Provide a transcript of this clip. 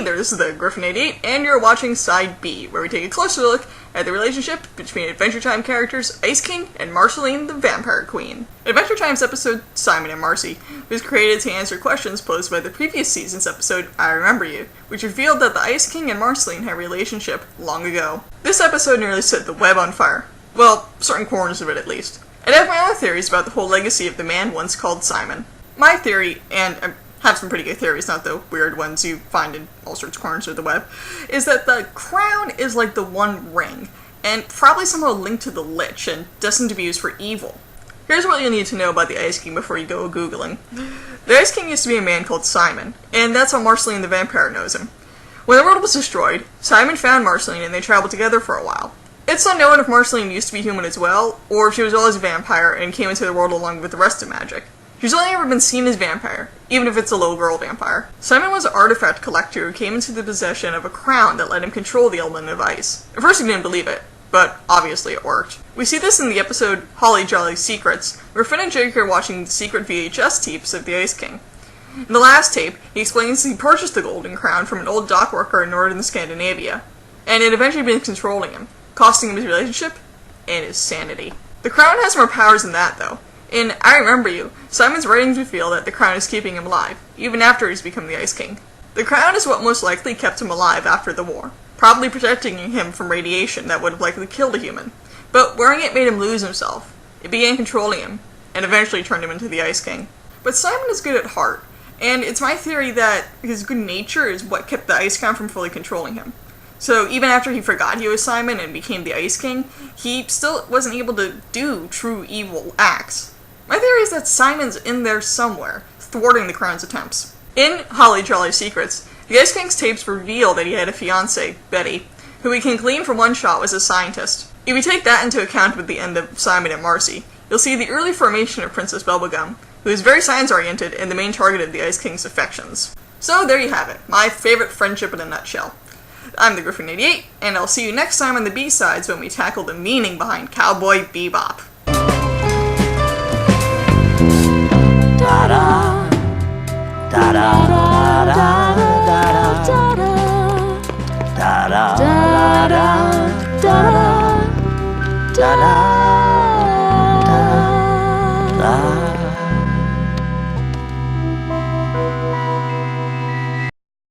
there, this is the Griffin 88, and you're watching Side B, where we take a closer look at the relationship between Adventure Time characters Ice King and Marceline the Vampire Queen. Adventure Time's episode, Simon and Marcy, was created to answer questions posed by the previous season's episode, I Remember You, which revealed that the Ice King and Marceline had a relationship long ago. This episode nearly set the web on fire. Well, certain corners of it at least. And I have my own theories about the whole legacy of the man once called Simon. My theory, and I have some pretty good theories, not the weird ones you find in all sorts of corners of the web, is that the crown is like the one ring, and probably somehow linked to the Lich, and destined to be used for evil. Here's what you need to know about the Ice King before you go Googling. The Ice King used to be a man called Simon, and that's how Marceline the Vampire knows him. When the world was destroyed, Simon found Marceline and they traveled together for a while. It's unknown if Marceline used to be human as well, or if she was always a vampire and came into the world along with the rest of magic. She's only ever been seen as vampire, even if it's a little girl vampire. Simon was an artifact collector who came into the possession of a crown that let him control the element of ice. At first he didn't believe it, but obviously it worked. We see this in the episode Holly Jolly's Secrets, where Finn and Jake are watching the secret VHS tapes of the Ice King. In the last tape, he explains he purchased the golden crown from an old dock worker in northern Scandinavia, and it eventually began controlling him, costing him his relationship and his sanity. The crown has more powers than that, though. In I Remember You, Simon's writings reveal that the crown is keeping him alive, even after he's become the Ice King. The crown is what most likely kept him alive after the war, probably protecting him from radiation that would have likely killed a human. But wearing it made him lose himself. It began controlling him, and eventually turned him into the Ice King. But Simon is good at heart, and it's my theory that his good nature is what kept the Ice Crown from fully controlling him. So even after he forgot he was Simon and became the Ice King, he still wasn't able to do true evil acts. My theory is that Simon's in there somewhere, thwarting the crown's attempts. In Holly Jolly's Secrets, the Ice King's tapes reveal that he had a fiancée, Betty, who we can glean from one shot was a scientist. If you take that into account with the end of Simon and Marcy, you'll see the early formation of Princess Bubblegum, who is very science-oriented and the main target of the Ice King's affections. So there you have it, my favorite friendship in a nutshell. I'm the Griffin 88, and I'll see you next time on the B-Sides when we tackle the meaning behind Cowboy Bebop. Da-da, da-da, da-da, da-da, da-da, da-da, da-da, da-da, da-da.